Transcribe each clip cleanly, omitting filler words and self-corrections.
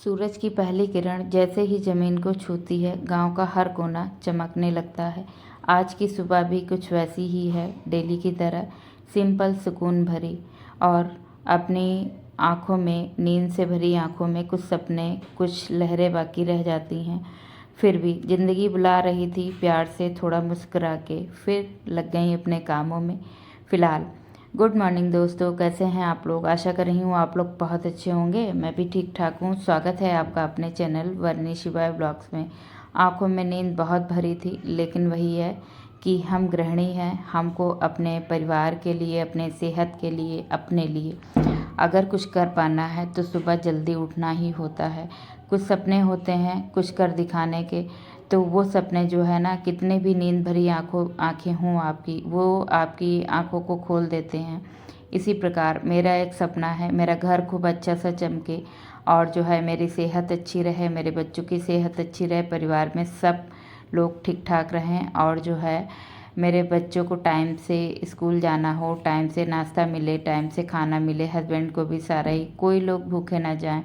सूरज की पहली किरण जैसे ही ज़मीन को छूती है, गांव का हर कोना चमकने लगता है। आज की सुबह भी कुछ वैसी ही है, डेली की तरह, सिंपल, सुकून भरी। और अपनी आँखों में, नींद से भरी आँखों में कुछ सपने, कुछ लहरें बाकी रह जाती हैं। फिर भी ज़िंदगी बुला रही थी प्यार से, थोड़ा मुस्कुरा के, फिर लग गई अपने कामों में। फ़िलहाल गुड मॉर्निंग दोस्तों, कैसे हैं आप लोग? आशा कर रही हूँ आप लोग बहुत अच्छे होंगे। मैं भी ठीक ठाक हूँ। स्वागत है आपका अपने चैनल वर्णी शिवाय ब्लॉग्स में। आंखों में नींद बहुत भरी थी, लेकिन वही है कि हम गृहिणी हैं। हमको अपने परिवार के लिए, अपने सेहत के लिए, अपने लिए अगर कुछ कर पाना है तो सुबह जल्दी उठना ही होता है। कुछ सपने होते हैं कुछ कर दिखाने के, तो वो सपने जो है ना, कितने भी नींद भरी आँखें हों आपकी, वो आपकी आँखों को खोल देते हैं। इसी प्रकार मेरा एक सपना है, मेरा घर खूब अच्छा सा चमके और जो है मेरी सेहत अच्छी रहे, मेरे बच्चों की सेहत अच्छी रहे, परिवार में सब लोग ठीक ठाक रहें और जो है मेरे बच्चों को टाइम से स्कूल जाना हो, टाइम से नाश्ता मिले, टाइम से खाना मिले, हस्बैंड को भी सारा ही, कोई लोग भूखे ना जाएं।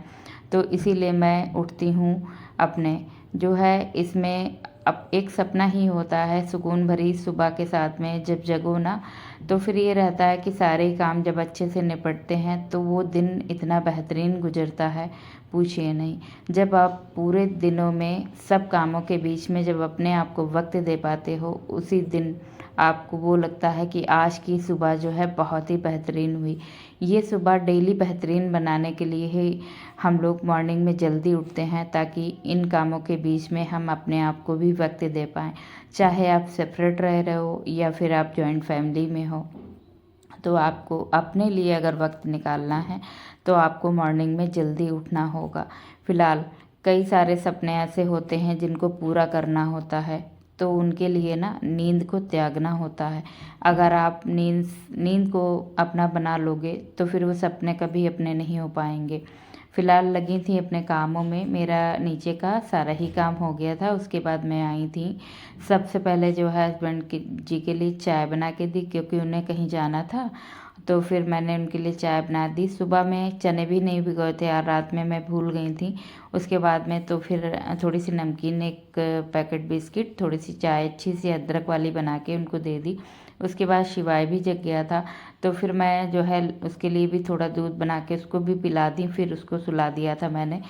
तो इसीलिए मैं उठती हूँ अपने जो है इसमें अब एक सपना ही होता है, सुकून भरी सुबह के साथ में जब जगो ना, तो फिर ये रहता है कि सारे ही काम जब अच्छे से निपटते हैं तो वो दिन इतना बेहतरीन गुजरता है, पूछिए नहीं। जब आप पूरे दिनों में सब कामों के बीच में जब अपने आप को वक्त दे पाते हो, उसी दिन आपको वो लगता है कि आज की सुबह जो है बहुत ही बेहतरीन हुई। ये सुबह डेली बेहतरीन बनाने के लिए ही हम लोग मॉर्निंग में जल्दी उठते हैं, ताकि इन कामों के बीच में हम अपने आप को भी वक्त दे पाएँ। चाहे आप सेपरेट रह रहे हो या फिर आप जॉइंट फैमिली में हो, तो आपको अपने लिए अगर वक्त निकालना है तो आपको मॉर्निंग में जल्दी उठना होगा। फ़िलहाल कई सारे सपने ऐसे होते हैं जिनको पूरा करना होता है, तो उनके लिए ना नींद को त्यागना होता है। अगर आप नींद को अपना बना लोगे तो फिर वो सपने कभी अपने नहीं हो पाएंगे। फ़िलहाल लगी थी अपने कामों में, मेरा नीचे का सारा ही काम हो गया था। उसके बाद मैं आई थी, सबसे पहले जो है हस्बैंड जी के लिए चाय बना के दी, क्योंकि उन्हें कहीं जाना था। तो फिर मैंने उनके लिए चाय बना दी। सुबह में चने भी नहीं भिगोए थे यार, रात में मैं भूल गई थी। उसके बाद में तो फिर थोड़ी सी नमकीन, एक पैकेट बिस्किट, थोड़ी सी चाय अच्छी सी अदरक वाली बना के उनको दे दी। उसके बाद शिवाय भी जग गया था, तो फिर मैं जो है उसके लिए भी थोड़ा दूध बना के उसको भी पिला दी, फिर उसको सुला दिया था मैंने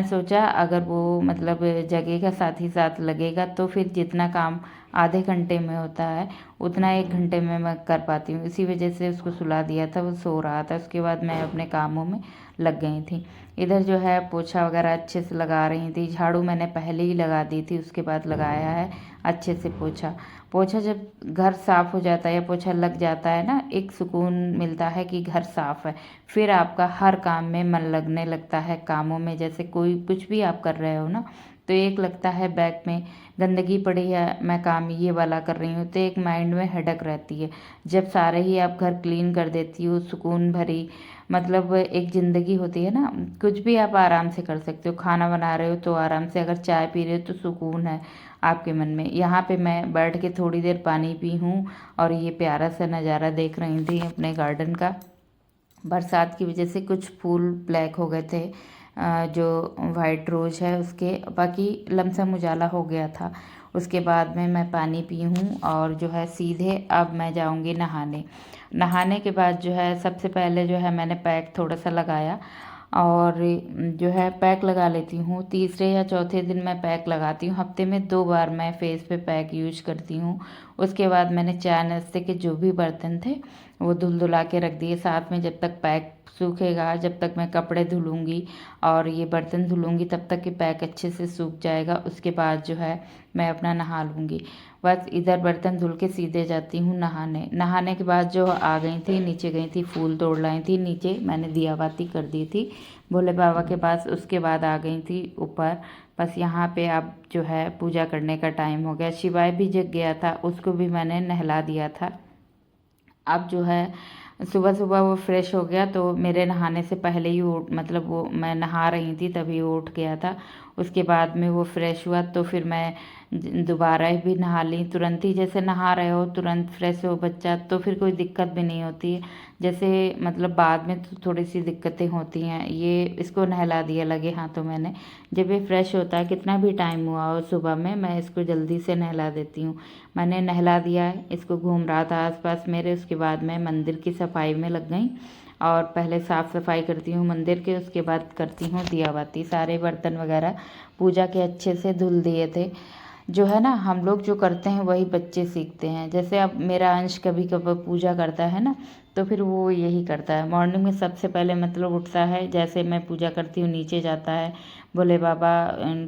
सोचा अगर वो मतलब जगेगा साथ ही साथ लगेगा तो फिर जितना काम आधे घंटे में होता है उतना 1 घंटे में मैं कर पाती हूँ। इसी वजह से उसको सुला दिया था, वो सो रहा था। उसके बाद मैं अपने कामों में लग गई थी। इधर जो है पोछा वगैरह अच्छे से लगा रही थी। झाड़ू मैंने पहले ही लगा दी थी, उसके बाद लगाया है अच्छे से पोछा। पोछा जब घर साफ़ हो जाता है या पोछा लग जाता है ना, एक सुकून मिलता है कि घर साफ़ है। फिर आपका हर काम में मन लगने लगता है, कामों में, जैसे कोई कुछ भी आप कर रहे हो ना, तो एक लगता है बैग में गंदगी पड़ी है, मैं काम ये वाला कर रही हूँ, तो एक माइंड में हेडक रहती है। जब सारे ही आप घर क्लीन कर देती हो, सुकून भरी मतलब एक ज़िंदगी होती है ना, कुछ भी आप आराम से कर सकते हो। खाना बना रहे हो तो आराम से, अगर चाय पी रहे हो तो सुकून है आपके मन में। यहाँ पे मैं बैठ के थोड़ी देर पानी पी हूँ और ये प्यारा सा नज़ारा देख रही थी अपने गार्डन का। बरसात की वजह से कुछ फूल ब्लैक हो गए थे, जो वाइट रोज़ है उसके, बाकी लमसम उजाला हो गया था। उसके बाद में मैं पानी पी हूँ और जो है सीधे अब मैं जाऊँगी नहाने। नहाने के बाद जो है सबसे पहले जो है मैंने पैक थोड़ा सा लगाया और जो है पैक लगा लेती हूँ। तीसरे या चौथे दिन मैं पैक लगाती हूँ। हफ्ते में 2 बार मैं फेस पे पैक यूज करती हूँ। उसके बाद मैंने चाय नाश्ते के जो भी बर्तन थे वो धुल धुला के रख दिए साथ में। जब तक पैक सूखेगा, जब तक मैं कपड़े धुलूँगी और ये बर्तन धुलूँगी, तब तक कि पैक अच्छे से सूख जाएगा। उसके बाद जो है मैं अपना नहा लूँगी। बस इधर बर्तन धुल के सीधे जाती हूँ नहाने। नहाने के बाद जो आ गई थी, नीचे गई थी, फूल तोड़ लाई थी। नीचे मैंने दिया बाती कर दी थी भोले बाबा के पास। उसके बाद आ गई थी ऊपर। बस यहाँ पे अब जो है पूजा करने का टाइम हो गया। शिवाय भी जग गया था, उसको भी मैंने नहला दिया था। अब जो है सुबह सुबह वो फ्रेश हो गया, तो मेरे नहाने से पहले ही उठ, मतलब वो मैं नहा रही थी तभी वो उठ गया था। उसके बाद में वो फ्रेश हुआ, तो फिर मैं दोबारा भी नहा ली, तुरंत ही जैसे नहा रहे हो तुरंत फ्रेश हो बच्चा तो फिर कोई दिक्कत भी नहीं होती है। जैसे मतलब बाद में तो थोड़ी सी दिक्कतें होती हैं। ये इसको नहला दिया लगे हाथों मैंने, जब ये फ्रेश होता है कितना भी टाइम हुआ हो सुबह में मैं इसको जल्दी से नहला देती हूँ। मैंने नहला दिया है, इसको घूम रहा था आसपास मेरे। उसके बाद मैं मंदिर की सफाई में लग गई और पहले साफ़ सफाई करती हूँ मंदिर के, उसके बाद करती हूँ दिया बाती। सारे बर्तन वगैरह पूजा के अच्छे से धुल दिए थे। जो है ना हम लोग जो करते हैं वही बच्चे सीखते हैं। जैसे अब मेरा अंश कभी कभी पूजा करता है ना, तो फिर वो यही करता है। मॉर्निंग में सबसे पहले मतलब उठता है, जैसे मैं पूजा करती हूँ नीचे जाता है, भोले बाबा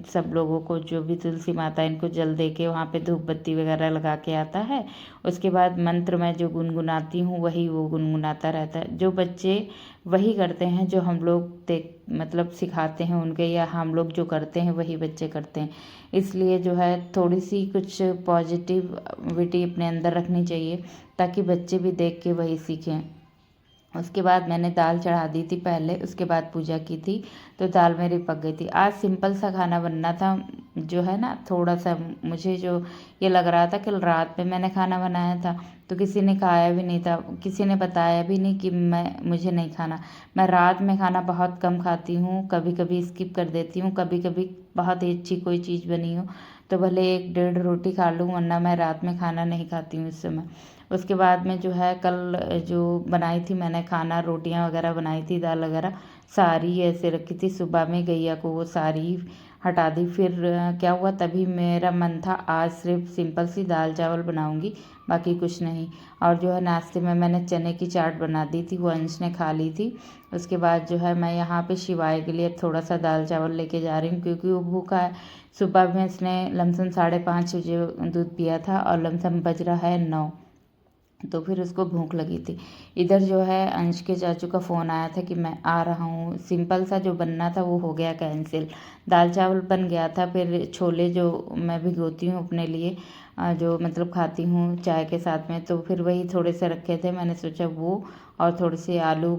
सब लोगों को जो भी तुलसी माता इनको जल दे के वहाँ पे धूप बत्ती वगैरह लगा के आता है। उसके बाद मंत्र मैं जो गुनगुनाती हूँ वही वो गुनगुनाता रहता है। जो बच्चे वही करते हैं जो हम लोग देख मतलब सिखाते हैं उनके, या हम लोग जो करते हैं वही बच्चे करते हैं। इसलिए जो है थोड़ी सी कुछ पॉजिटिविटी अपने अंदर रखनी चाहिए ताकि बच्चे भी देख के वही सीखें। उसके बाद मैंने दाल चढ़ा दी थी पहले, उसके बाद पूजा की थी तो दाल मेरी पक गई थी। आज सिंपल सा खाना बनना था। जो है ना थोड़ा सा मुझे जो ये लग रहा था कल रात में मैंने खाना बनाया था तो किसी ने खाया भी नहीं था, किसी ने बताया भी नहीं कि मुझे नहीं खाना। मैं रात में खाना बहुत कम खाती हूँ, कभी कभी स्किप कर देती हूँ। कभी कभी बहुत ही अच्छी कोई चीज़ बनी हो तो भले 1-1.5 रोटी खा लूँ, वरना मैं रात में खाना नहीं खाती हूँ इस समय। उसके बाद में जो है कल जो बनाई थी मैंने खाना, रोटियां वगैरह बनाई थी, दाल वगैरह सारी ऐसे रखी थी। सुबह में गैया को वो सारी हटा दी। फिर क्या हुआ, तभी मेरा मन था आज सिर्फ सिंपल सी दाल चावल बनाऊंगी, बाकी कुछ नहीं। और जो है नाश्ते में मैंने चने की चाट बना दी थी, वो अंश ने खा ली थी। उसके बाद जो है मैं यहाँ पे शिवाय के लिए थोड़ा सा दाल चावल लेके जा रही हूँ क्योंकि वो भूखा है। सुबह में इसने लमसम 5:30 बजे दूध पिया था और लमसम बज रहा है 9, तो फिर उसको भूख लगी थी। इधर जो है अंश के चाचू का फ़ोन आया था कि मैं आ रहा हूँ। सिंपल सा जो बनना था वो हो गया कैंसिल। दाल चावल बन गया था। फिर छोले जो मैं भिगोती हूँ अपने लिए, जो मतलब खाती हूँ चाय के साथ में, तो फिर वही थोड़े से रखे थे। मैंने सोचा वो और थोड़े से आलू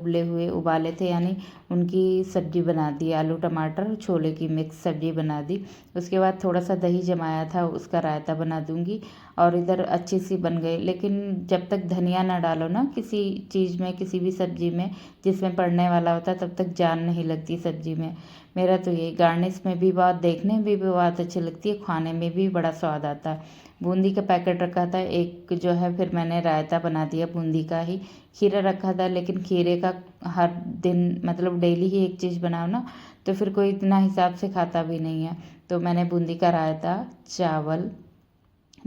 उबाले थे, यानी उनकी सब्जी बना दी, आलू टमाटर छोले की मिक्स सब्जी बना दी। उसके बाद थोड़ा सा दही जमाया था, उसका रायता बना दूंगी और इधर अच्छी सी बन गई। लेकिन जब तक धनिया ना डालो ना किसी चीज़ में, किसी भी सब्जी में जिसमें पड़ने वाला होता है, तब तक जान नहीं लगती सब्जी में। मेरा तो ये गार्निश में भी बहुत, देखने में भी बहुत अच्छी लगती है, खाने में भी बड़ा स्वाद आता है। बूंदी का पैकेट रखा था एक जो है, फिर मैंने रायता बना दिया बूंदी का ही। खीरा रखा था, लेकिन खीरे का हर दिन मतलब डेली ही एक चीज़ बनाओ ना तो फिर कोई इतना हिसाब से खाता भी नहीं है। तो मैंने बूंदी का रायता, चावल,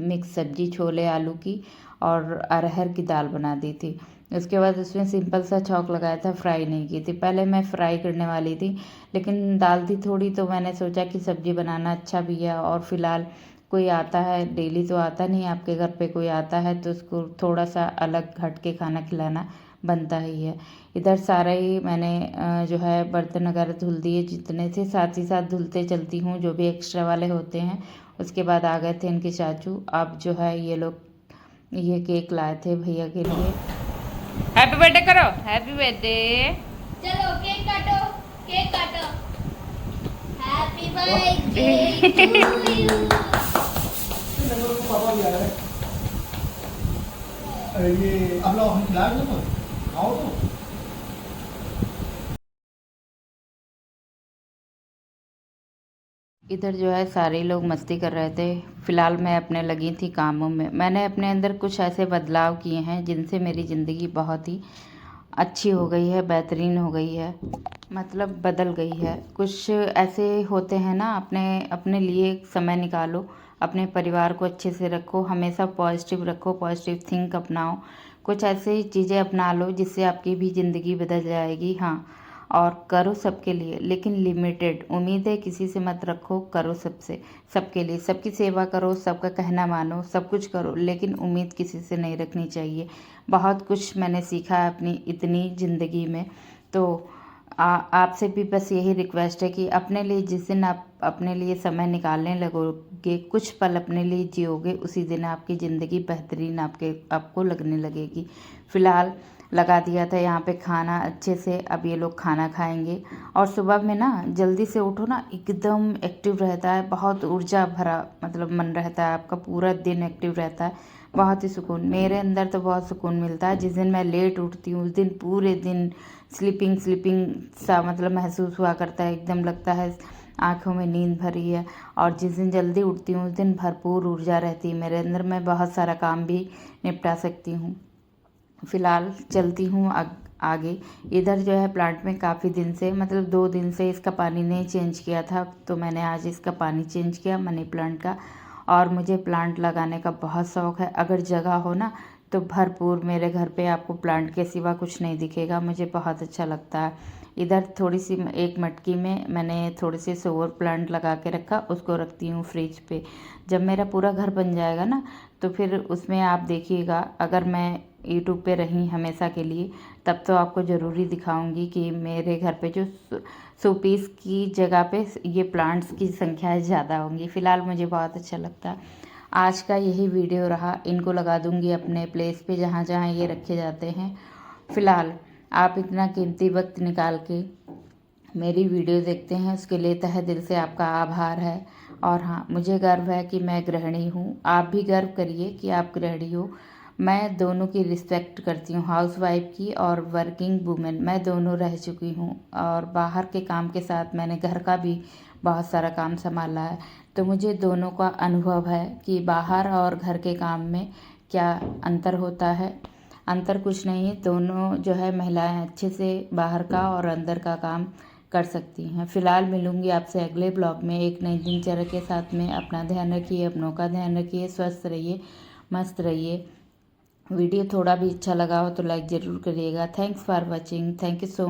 मिक्स सब्जी छोले आलू की और अरहर की दाल बना दी थी। उसके बाद उसमें सिंपल सा छौंक लगाया था, फ्राई नहीं की थी। पहले मैं फ्राई करने वाली थी लेकिन दाल थी थोड़ी, तो मैंने सोचा कि सब्जी बनाना अच्छा भी है और फिलहाल कोई आता है, डेली तो आता नहीं, आपके घर पे कोई आता है तो उसको थोड़ा सा अलग हट के खाना खिलाना बनता ही है। इधर सारा ही मैंने जो है बर्तन वगैरह धुल दिए जितने थे, साथ ही साथ धुलते चलती हूँ जो भी एक्स्ट्रा वाले होते हैं। उसके बाद आ गए थे इनके चाचू। अब जो है ये लोग ये केक लाए थे भैया के लिए। हैप्पी बर्थडे करो, हैप्पी बर्थडे। चलो केक काटो, केक काटो। Happy birthday to you. पापा भी आ रहे हैं। अरे ये अब लोग हम खिला दो तो आओ तो। इधर जो है सारे लोग मस्ती कर रहे थे। फिलहाल मैं अपने लगी थी कामों में। मैंने अपने अंदर कुछ ऐसे बदलाव किए हैं जिनसे मेरी ज़िंदगी बहुत ही अच्छी हो गई है, बेहतरीन हो गई है, मतलब बदल गई है। कुछ ऐसे होते हैं ना, अपने अपने लिए समय निकालो, अपने परिवार को अच्छे से रखो, हमेशा पॉजिटिव रखो, पॉजिटिव थिंक अपनाओ। कुछ ऐसी चीज़ें अपना लो जिससे आपकी भी ज़िंदगी बदल जाएगी। हाँ, और करो सबके लिए, लेकिन लिमिटेड। उम्मीदें किसी से मत रखो, करो सबसे, सबके लिए, सबकी सेवा करो, सबका कहना मानो, सब कुछ करो, लेकिन उम्मीद किसी से नहीं रखनी चाहिए। बहुत कुछ मैंने सीखा है अपनी इतनी ज़िंदगी में। तो आपसे भी बस यही रिक्वेस्ट है कि अपने लिए जिस दिन आप अपने लिए समय निकालने लगोगे, कुछ पल अपने लिए जियोगे, उसी दिन आपकी ज़िंदगी बेहतरीन आपको लगने लगेगी। फ़िलहाल लगा दिया था यहाँ पे खाना अच्छे से। अब ये लोग खाना खाएंगे। और सुबह में ना जल्दी से उठो ना, एकदम एक्टिव रहता है, बहुत ऊर्जा भरा मतलब मन रहता है आपका, पूरा दिन एक्टिव रहता है, बहुत ही सुकून। मेरे अंदर तो बहुत सुकून मिलता है। जिस दिन मैं लेट उठती हूँ उस दिन पूरे दिन स्लीपिंग सा मतलब महसूस हुआ करता है, एकदम लगता है आँखों में नींद भरी है। और जिस दिन जल्दी उठती हूँ उस दिन भरपूर ऊर्जा रहती है मेरे अंदर, मैं बहुत सारा काम भी निपटा सकती हूँ। फ़िलहाल चलती हूँ आगे। इधर जो है प्लांट में काफ़ी दिन से मतलब 2 दिन से इसका पानी नहीं चेंज किया था, तो मैंने आज इसका पानी चेंज किया मनी प्लांट का। और मुझे प्लांट लगाने का बहुत शौक़ है। अगर जगह हो ना तो भरपूर मेरे घर पे आपको प्लांट के सिवा कुछ नहीं दिखेगा, मुझे बहुत अच्छा लगता है। इधर थोड़ी सी एक मटकी में मैंने थोड़े से शोर प्लांट लगा के रखा, उसको रखती हूँ फ्रिज पे। जब मेरा पूरा घर बन जाएगा ना तो फिर उसमें आप देखिएगा, अगर मैं यूट्यूब पे रही हमेशा के लिए तब तो आपको ज़रूरी दिखाऊंगी कि मेरे घर पे जो शोपीस की जगह पे ये प्लांट्स की संख्या ज़्यादा होंगी। फ़िलहाल मुझे बहुत अच्छा लगता है। आज का यही वीडियो रहा। इनको लगा दूंगी अपने प्लेस पे जहाँ जहाँ ये रखे जाते हैं। फ़िलहाल आप इतना कीमती वक्त निकाल के मेरी वीडियो देखते हैं, उसके लिए तहे दिल से आपका आभार है। और हाँ, मुझे गर्व है कि मैं गृहिणी हूँ। आप भी गर्व करिए कि आप गृहिणी हो। मैं दोनों की रिस्पेक्ट करती हूँ, हाउसवाइफ की और वर्किंग वूमेन, मैं दोनों रह चुकी हूँ। और बाहर के काम के साथ मैंने घर का भी बहुत सारा काम संभाला है, तो मुझे दोनों का अनुभव है कि बाहर और घर के काम में क्या अंतर होता है। अंतर कुछ नहीं, दोनों जो है महिलाएं अच्छे से बाहर का और अंदर का काम कर सकती हैं। फ़िलहाल मिलूंगी आपसे अगले ब्लॉग में एक नई दिनचर्या के साथ में। अपना ध्यान रखिए, अपनों का ध्यान रखिए, स्वस्थ रहिए, मस्त रहिए। वीडियो थोड़ा भी अच्छा लगा हो तो लाइक ज़रूर करिएगा। Thanks for watching. Thank you so much.